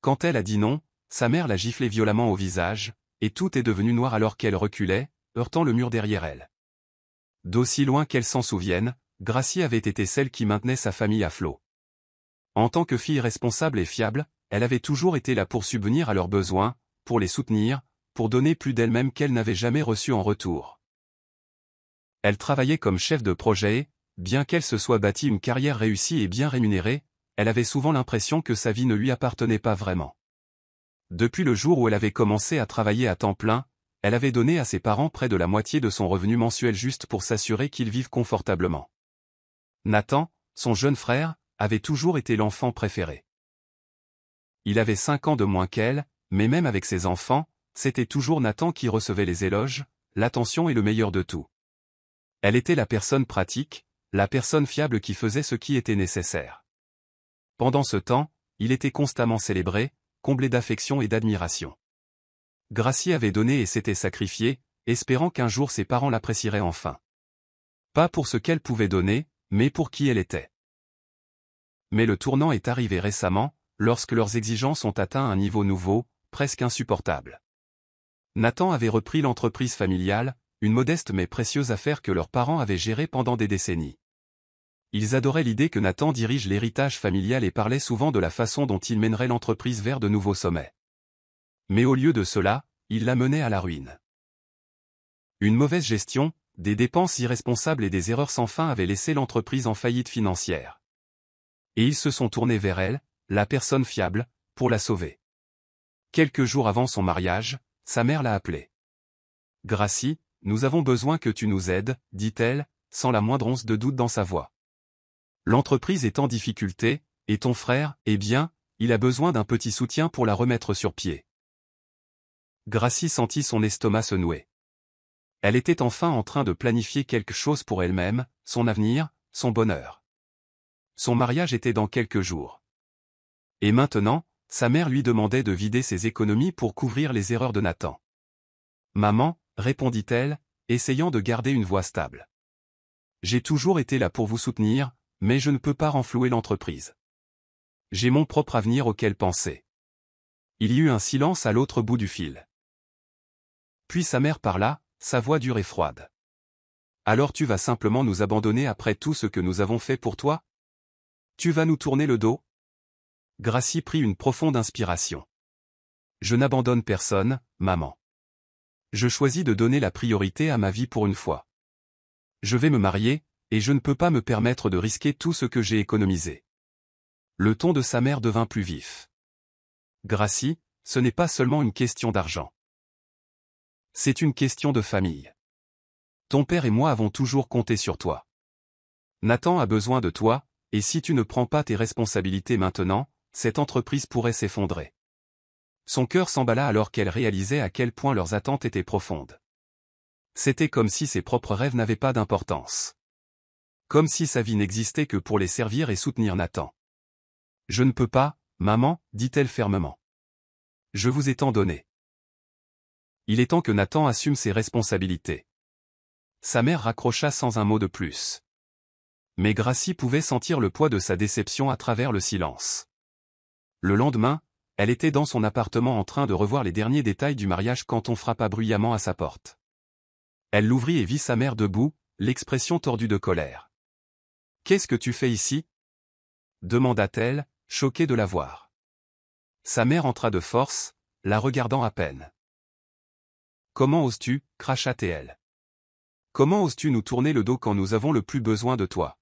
Quand elle a dit non, sa mère l'a giflé violemment au visage, et tout est devenu noir alors qu'elle reculait, heurtant le mur derrière elle. D'aussi loin qu'elle s'en souvienne, Gracie avait été celle qui maintenait sa famille à flot. En tant que fille responsable et fiable, elle avait toujours été là pour subvenir à leurs besoins, pour les soutenir, pour donner plus d'elle-même qu'elle n'avait jamais reçu en retour. Elle travaillait comme chef de projet et, bien qu'elle se soit bâtie une carrière réussie et bien rémunérée, elle avait souvent l'impression que sa vie ne lui appartenait pas vraiment. Depuis le jour où elle avait commencé à travailler à temps plein, elle avait donné à ses parents près de la moitié de son revenu mensuel juste pour s'assurer qu'ils vivent confortablement. Nathan, son jeune frère, avait toujours été l'enfant préféré. Il avait 5 ans de moins qu'elle, mais même avec ses enfants, c'était toujours Nathan qui recevait les éloges, l'attention et le meilleur de tout. Elle était la personne pratique, la personne fiable qui faisait ce qui était nécessaire. Pendant ce temps, il était constamment célébré, comblé d'affection et d'admiration. Gracie avait donné et s'était sacrifiée, espérant qu'un jour ses parents l'apprécieraient enfin. Pas pour ce qu'elle pouvait donner, mais pour qui elle était. Mais le tournant est arrivé récemment, lorsque leurs exigences ont atteint un niveau nouveau, presque insupportable. Nathan avait repris l'entreprise familiale, une modeste mais précieuse affaire que leurs parents avaient gérée pendant des décennies. Ils adoraient l'idée que Nathan dirige l'héritage familial et parlaient souvent de la façon dont il mènerait l'entreprise vers de nouveaux sommets. Mais au lieu de cela, il la menait à la ruine. Une mauvaise gestion, des dépenses irresponsables et des erreurs sans fin avaient laissé l'entreprise en faillite financière. Et ils se sont tournés vers elle, la personne fiable, pour la sauver. Quelques jours avant son mariage, sa mère l'a appelée. « Gracie, nous avons besoin que tu nous aides, » dit-elle, sans la moindre once de doute dans sa voix. L'entreprise est en difficulté, et ton frère, eh bien, il a besoin d'un petit soutien pour la remettre sur pied. Gracie sentit son estomac se nouer. Elle était enfin en train de planifier quelque chose pour elle-même, son avenir, son bonheur. Son mariage était dans quelques jours. Et maintenant, sa mère lui demandait de vider ses économies pour couvrir les erreurs de Nathan. « Maman, » répondit-elle, essayant de garder une voix stable. « J'ai toujours été là pour vous soutenir, mais je ne peux pas renflouer l'entreprise. J'ai mon propre avenir auquel penser. » Il y eut un silence à l'autre bout du fil. Puis sa mère parla, sa voix dure et froide. « Alors tu vas simplement nous abandonner après tout ce que nous avons fait pour toi? Tu vas nous tourner le dos? » Gracie prit une profonde inspiration. « Je n'abandonne personne, maman. Je choisis de donner la priorité à ma vie pour une fois. Je vais me marier, et je ne peux pas me permettre de risquer tout ce que j'ai économisé. » Le ton de sa mère devint plus vif. « Gracie, ce n'est pas seulement une question d'argent. C'est une question de famille. Ton père et moi avons toujours compté sur toi. Nathan a besoin de toi, et si tu ne prends pas tes responsabilités maintenant, cette entreprise pourrait s'effondrer. » Son cœur s'emballa alors qu'elle réalisait à quel point leurs attentes étaient profondes. C'était comme si ses propres rêves n'avaient pas d'importance. Comme si sa vie n'existait que pour les servir et soutenir Nathan. « Je ne peux pas, maman, » dit-elle fermement. « Je vous ai tant donné. Il est temps que Nathan assume ses responsabilités. » Sa mère raccrocha sans un mot de plus. Mais Gracie pouvait sentir le poids de sa déception à travers le silence. Le lendemain, elle était dans son appartement en train de revoir les derniers détails du mariage quand on frappa bruyamment à sa porte. Elle l'ouvrit et vit sa mère debout, l'expression tordue de colère. « Qu'est-ce que tu fais ici ?» demanda-t-elle, choquée de la voir. Sa mère entra de force, la regardant à peine. « Comment oses-tu » cracha-t-elle. « Comment oses-tu nous tourner le dos quand nous avons le plus besoin de toi ?»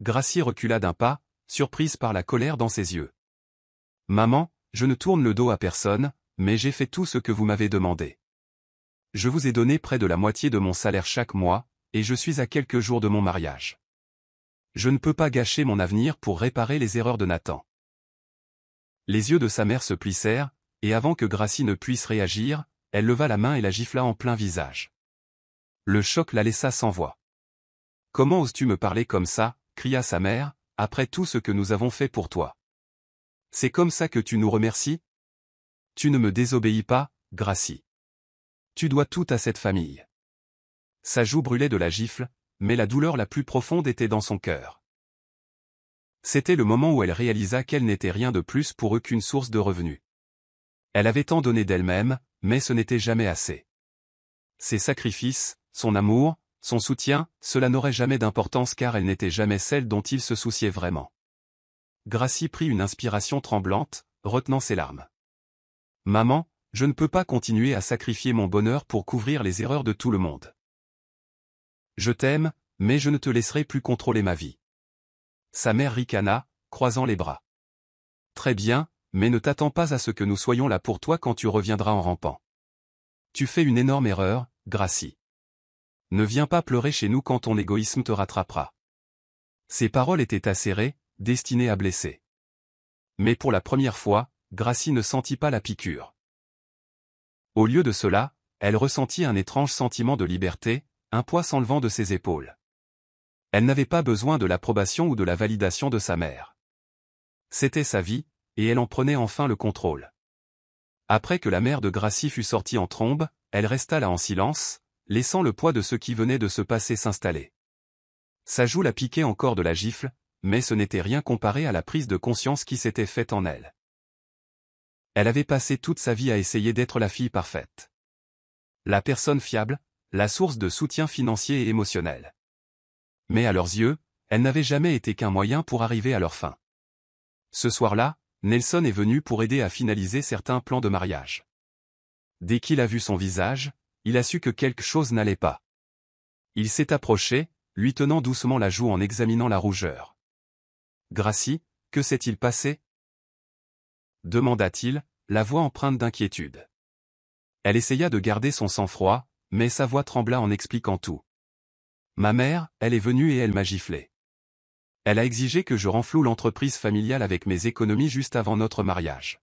Gracie recula d'un pas, surprise par la colère dans ses yeux. « Maman, je ne tourne le dos à personne, mais j'ai fait tout ce que vous m'avez demandé. Je vous ai donné près de la moitié de mon salaire chaque mois, et je suis à quelques jours de mon mariage. Je ne peux pas gâcher mon avenir pour réparer les erreurs de Nathan. » Les yeux de sa mère se plissèrent, et avant que Gracie ne puisse réagir, elle leva la main et la gifla en plein visage. Le choc la laissa sans voix. « Comment oses-tu me parler comme ça ?» cria sa mère, « après tout ce que nous avons fait pour toi. C'est comme ça que tu nous remercies? Tu ne me désobéis pas, Gracie. Tu dois tout à cette famille. » Sa joue brûlait de la gifle, mais la douleur la plus profonde était dans son cœur. C'était le moment où elle réalisa qu'elle n'était rien de plus pour eux qu'une source de revenus. Elle avait tant donné d'elle-même, mais ce n'était jamais assez. Ses sacrifices, son amour, son soutien, cela n'aurait jamais d'importance car elle n'était jamais celle dont il se souciait vraiment. Gracie prit une inspiration tremblante, retenant ses larmes. « Maman, je ne peux pas continuer à sacrifier mon bonheur pour couvrir les erreurs de tout le monde. Je t'aime, mais je ne te laisserai plus contrôler ma vie. » Sa mère ricana, croisant les bras. « Très bien, mais ne t'attends pas à ce que nous soyons là pour toi quand tu reviendras en rampant. Tu fais une énorme erreur, Gracie. Ne viens pas pleurer chez nous quand ton égoïsme te rattrapera. » Ces paroles étaient acérées, destinées à blesser. Mais pour la première fois, Gracie ne sentit pas la piqûre. Au lieu de cela, elle ressentit un étrange sentiment de liberté, un poids s'enlevant de ses épaules. Elle n'avait pas besoin de l'approbation ou de la validation de sa mère. C'était sa vie, et elle en prenait enfin le contrôle. Après que la mère de Gracie fut sortie en trombe, elle resta là en silence, laissant le poids de ce qui venait de se passer s'installer. Sa joue la piquait encore de la gifle, mais ce n'était rien comparé à la prise de conscience qui s'était faite en elle. Elle avait passé toute sa vie à essayer d'être la fille parfaite. La personne fiable, la source de soutien financier et émotionnel. Mais à leurs yeux, elle n'avait jamais été qu'un moyen pour arriver à leur fin. Ce soir-là, Nelson est venu pour aider à finaliser certains plans de mariage. Dès qu'il a vu son visage, il a su que quelque chose n'allait pas. Il s'est approché, lui tenant doucement la joue en examinant la rougeur. « Gracie, que s'est-il passé ?» demanda-t-il, la voix empreinte d'inquiétude. Elle essaya de garder son sang-froid, mais sa voix trembla en expliquant tout. « Ma mère, elle est venue et elle m'a giflé. Elle a exigé que je renfloue l'entreprise familiale avec mes économies juste avant notre mariage. »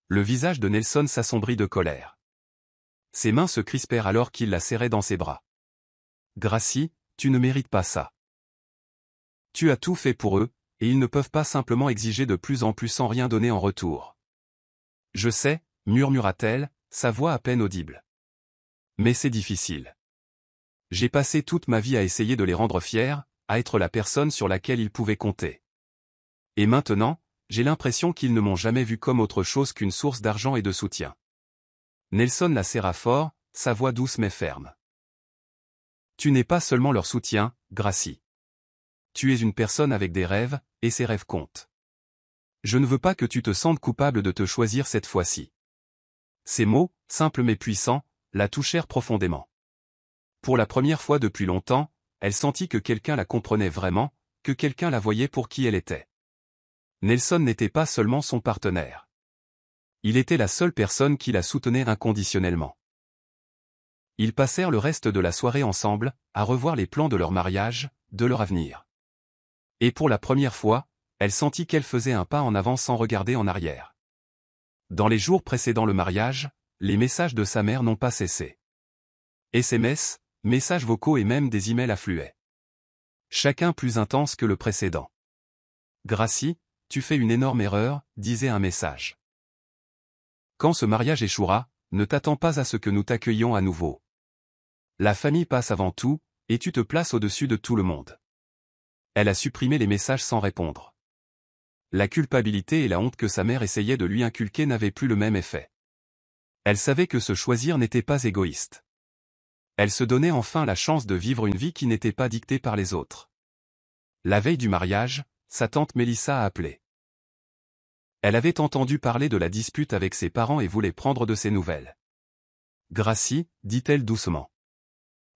Le visage de Nelson s'assombrit de colère. Ses mains se crispèrent alors qu'il la serrait dans ses bras. « Gracie, tu ne mérites pas ça. Tu as tout fait pour eux, et ils ne peuvent pas simplement exiger de plus en plus sans rien donner en retour. »« Je sais, » murmura-t-elle, sa voix à peine audible. « Mais c'est difficile. J'ai passé toute ma vie à essayer de les rendre fiers, à être la personne sur laquelle ils pouvaient compter. Et maintenant, j'ai l'impression qu'ils ne m'ont jamais vu comme autre chose qu'une source d'argent et de soutien. » Nelson la serra fort, sa voix douce mais ferme. « Tu n'es pas seulement leur soutien, Gracie. Tu es une personne avec des rêves, et ces rêves comptent. Je ne veux pas que tu te sentes coupable de te choisir cette fois-ci. » Ces mots, simples mais puissants, la touchèrent profondément. Pour la première fois depuis longtemps, elle sentit que quelqu'un la comprenait vraiment, que quelqu'un la voyait pour qui elle était. Nelson n'était pas seulement son partenaire. Il était la seule personne qui la soutenait inconditionnellement. Ils passèrent le reste de la soirée ensemble, à revoir les plans de leur mariage, de leur avenir. Et pour la première fois, elle sentit qu'elle faisait un pas en avant sans regarder en arrière. Dans les jours précédant le mariage, les messages de sa mère n'ont pas cessé. SMS, messages vocaux et même des emails affluaient. Chacun plus intense que le précédent. « Gracie, tu fais une énorme erreur », disait un message. « Quand ce mariage échouera, ne t'attends pas à ce que nous t'accueillions à nouveau. La famille passe avant tout, et tu te places au-dessus de tout le monde. » Elle a supprimé les messages sans répondre. La culpabilité et la honte que sa mère essayait de lui inculquer n'avaient plus le même effet. Elle savait que se choisir n'était pas égoïste. Elle se donnait enfin la chance de vivre une vie qui n'était pas dictée par les autres. La veille du mariage, sa tante Mélissa a appelé. Elle avait entendu parler de la dispute avec ses parents et voulait prendre de ses nouvelles. « Gracie, dit-elle doucement.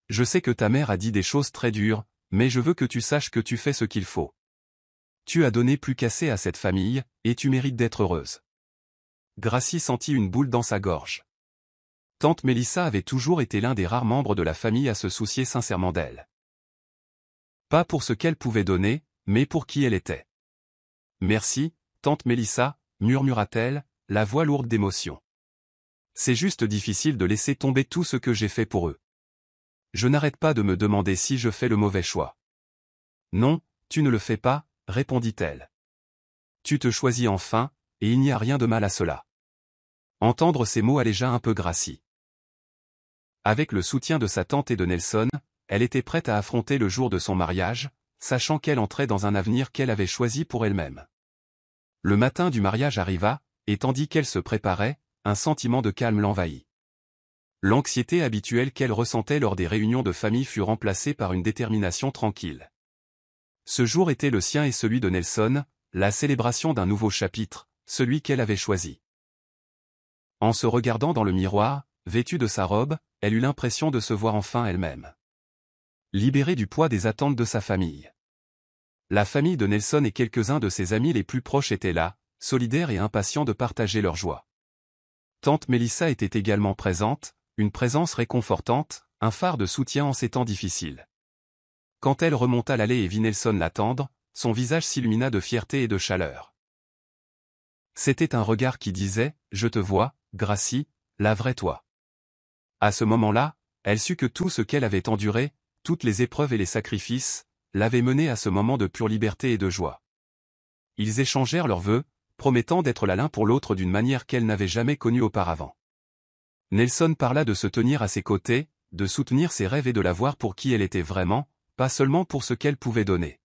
Je sais que ta mère a dit des choses très dures, mais je veux que tu saches que tu fais ce qu'il faut. Tu as donné plus qu'assez à cette famille, et tu mérites d'être heureuse. » Gracie sentit une boule dans sa gorge. Tante Mélissa avait toujours été l'un des rares membres de la famille à se soucier sincèrement d'elle. Pas pour ce qu'elle pouvait donner, mais pour qui elle était. « Merci, tante Mélissa, » murmura-t-elle, la voix lourde d'émotion. « C'est juste difficile de laisser tomber tout ce que j'ai fait pour eux. Je n'arrête pas de me demander si je fais le mauvais choix. »« Non, tu ne le fais pas, » répondit-elle. « Tu te choisis enfin, et il n'y a rien de mal à cela. » Entendre ces mots allégea un peu Gracie. Avec le soutien de sa tante et de Nelson, elle était prête à affronter le jour de son mariage, sachant qu'elle entrait dans un avenir qu'elle avait choisi pour elle-même. Le matin du mariage arriva, et tandis qu'elle se préparait, un sentiment de calme l'envahit. L'anxiété habituelle qu'elle ressentait lors des réunions de famille fut remplacée par une détermination tranquille. Ce jour était le sien et celui de Nelson, la célébration d'un nouveau chapitre, celui qu'elle avait choisi. En se regardant dans le miroir, vêtue de sa robe, elle eut l'impression de se voir enfin elle-même. Libérée du poids des attentes de sa famille. La famille de Nelson et quelques-uns de ses amis les plus proches étaient là, solidaires et impatients de partager leur joie. Tante Mélissa était également présente, une présence réconfortante, un phare de soutien en ces temps difficiles. Quand elle remonta l'allée et vit Nelson l'attendre, son visage s'illumina de fierté et de chaleur. C'était un regard qui disait « Je te vois, Gracie, la vraie toi ». À ce moment-là, elle sut que tout ce qu'elle avait enduré, toutes les épreuves et les sacrifices, l'avaient menée à ce moment de pure liberté et de joie. Ils échangèrent leurs vœux, promettant d'être là l'un pour l'autre d'une manière qu'elle n'avait jamais connue auparavant. Nelson parla de se tenir à ses côtés, de soutenir ses rêves et de la voir pour qui elle était vraiment, pas seulement pour ce qu'elle pouvait donner.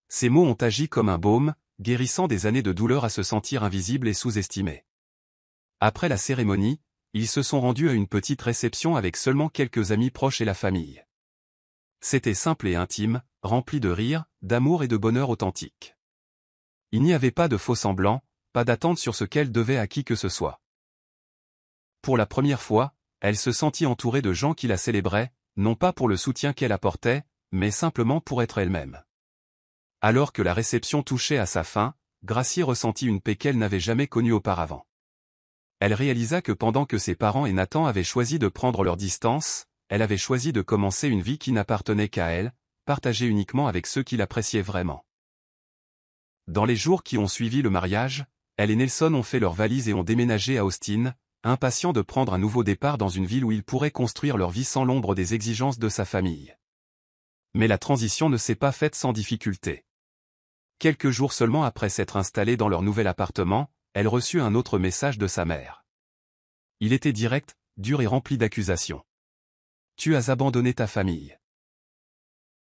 Ces mots ont agi comme un baume, guérissant des années de douleur à se sentir invisible et sous-estimé. Après la cérémonie, ils se sont rendus à une petite réception avec seulement quelques amis proches et la famille. C'était simple et intime, rempli de rire, d'amour et de bonheur authentique. Il n'y avait pas de faux-semblants, pas d'attente sur ce qu'elle devait à qui que ce soit. Pour la première fois, elle se sentit entourée de gens qui la célébraient, non pas pour le soutien qu'elle apportait, mais simplement pour être elle-même. Alors que la réception touchait à sa fin, Gracie ressentit une paix qu'elle n'avait jamais connue auparavant. Elle réalisa que pendant que ses parents et Nathan avaient choisi de prendre leur distance, elle avait choisi de commencer une vie qui n'appartenait qu'à elle, partagée uniquement avec ceux qui l'appréciaient vraiment. Dans les jours qui ont suivi le mariage, elle et Nelson ont fait leurs valises et ont déménagé à Austin, impatients de prendre un nouveau départ dans une ville où ils pourraient construire leur vie sans l'ombre des exigences de sa famille. Mais la transition ne s'est pas faite sans difficulté. Quelques jours seulement après s'être installée dans leur nouvel appartement, elle reçut un autre message de sa mère. Il était direct, dur et rempli d'accusations. « Tu as abandonné ta famille.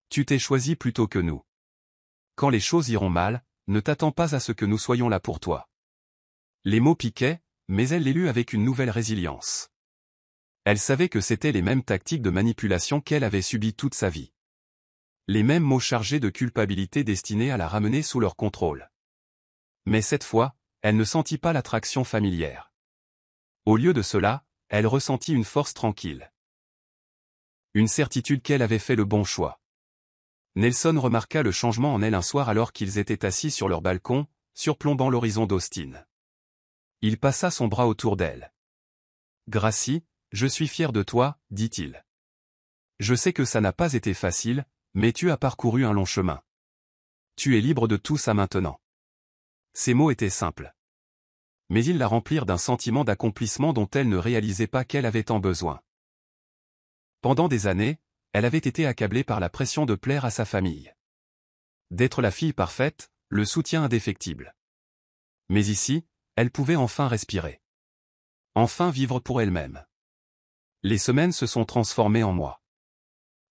Tu t'es choisi plutôt que nous. Quand les choses iront mal, ne t'attends pas à ce que nous soyons là pour toi. » Les mots piquaient, mais elle les lut avec une nouvelle résilience. Elle savait que c'étaient les mêmes tactiques de manipulation qu'elle avait subies toute sa vie. Les mêmes mots chargés de culpabilité destinés à la ramener sous leur contrôle. Mais cette fois, elle ne sentit pas l'attraction familière. Au lieu de cela, elle ressentit une force tranquille. Une certitude qu'elle avait fait le bon choix. Nelson remarqua le changement en elle un soir alors qu'ils étaient assis sur leur balcon, surplombant l'horizon d'Austin. Il passa son bras autour d'elle. « Gracie, je suis fier de toi, dit-il. Je sais que ça n'a pas été facile, mais tu as parcouru un long chemin. Tu es libre de tout ça maintenant. » Ces mots étaient simples. Mais ils la remplirent d'un sentiment d'accomplissement dont elle ne réalisait pas qu'elle avait tant besoin. Pendant des années, elle avait été accablée par la pression de plaire à sa famille. D'être la fille parfaite, le soutien indéfectible. Mais ici, elle pouvait enfin respirer. Enfin vivre pour elle-même. Les semaines se sont transformées en mois.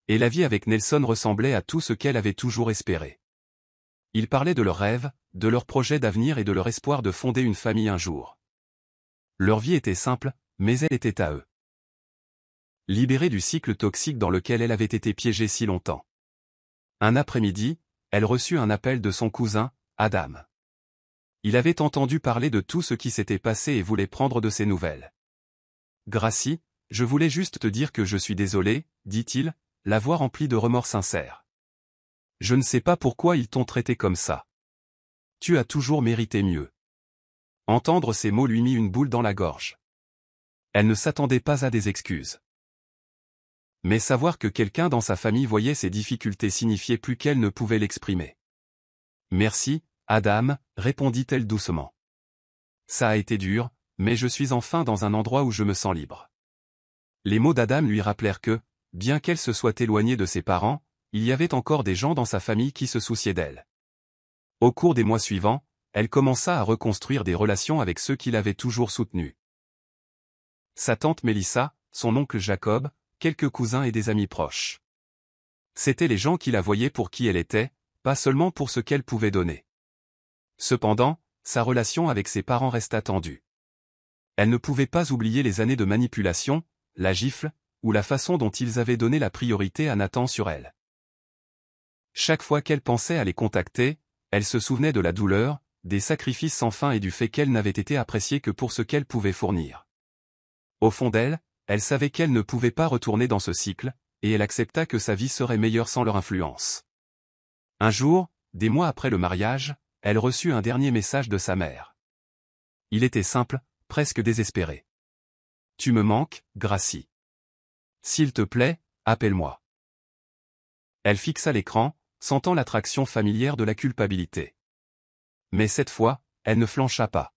Et la vie avec Nelson ressemblait à tout ce qu'elle avait toujours espéré. Ils parlaient de leurs rêves, de leurs projets d'avenir et de leur espoir de fonder une famille un jour. Leur vie était simple, mais elle était à eux. Libérée du cycle toxique dans lequel elle avait été piégée si longtemps. Un après-midi, elle reçut un appel de son cousin, Adam. Il avait entendu parler de tout ce qui s'était passé et voulait prendre de ses nouvelles. « Gracie, je voulais juste te dire que je suis désolé, dit-il, la voix remplie de remords sincères. Je ne sais pas pourquoi ils t'ont traité comme ça. Tu as toujours mérité mieux. » Entendre ces mots lui mit une boule dans la gorge. Elle ne s'attendait pas à des excuses. Mais savoir que quelqu'un dans sa famille voyait ses difficultés signifiait plus qu'elle ne pouvait l'exprimer. « Merci, Adam, répondit-elle doucement. Ça a été dur, mais je suis enfin dans un endroit où je me sens libre. Les mots d'Adam lui rappelèrent que, bien qu'elle se soit éloignée de ses parents, il y avait encore des gens dans sa famille qui se souciaient d'elle. Au cours des mois suivants, elle commença à reconstruire des relations avec ceux qui l'avaient toujours soutenue. Sa tante Mélissa, son oncle Jacob, quelques cousins et des amis proches. C'étaient les gens qui la voyaient pour qui elle était, pas seulement pour ce qu'elle pouvait donner. Cependant, sa relation avec ses parents resta tendue. Elle ne pouvait pas oublier les années de manipulation, la gifle, ou la façon dont ils avaient donné la priorité à Nathan sur elle. Chaque fois qu'elle pensait à les contacter, elle se souvenait de la douleur, des sacrifices sans fin et du fait qu'elle n'avait été appréciée que pour ce qu'elle pouvait fournir. Au fond d'elle, elle savait qu'elle ne pouvait pas retourner dans ce cycle, et elle accepta que sa vie serait meilleure sans leur influence. Un jour, des mois après le mariage, elle reçut un dernier message de sa mère. Il était simple, presque désespéré. « Tu me manques, Gracie. S'il te plaît, appelle-moi. » Elle fixa l'écran, sentant l'attraction familière de la culpabilité. Mais cette fois, elle ne flancha pas.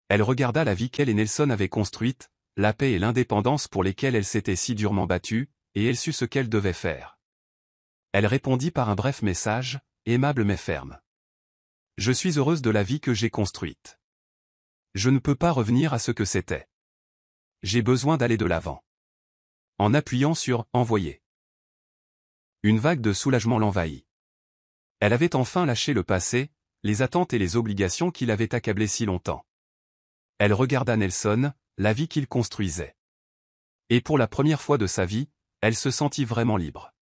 Elle regarda la vie qu'elle et Nelson avaient construite, la paix et l'indépendance pour lesquelles elle s'était si durement battue, et elle sut ce qu'elle devait faire. Elle répondit par un bref message, aimable mais ferme. « Je suis heureuse de la vie que j'ai construite. Je ne peux pas revenir à ce que c'était. J'ai besoin d'aller de l'avant. » En appuyant sur « Envoyer ». Une vague de soulagement l'envahit. Elle avait enfin lâché le passé, les attentes et les obligations qui l'avaient accablée si longtemps. Elle regarda Nelson, la vie qu'il construisait. Et pour la première fois de sa vie, elle se sentit vraiment libre.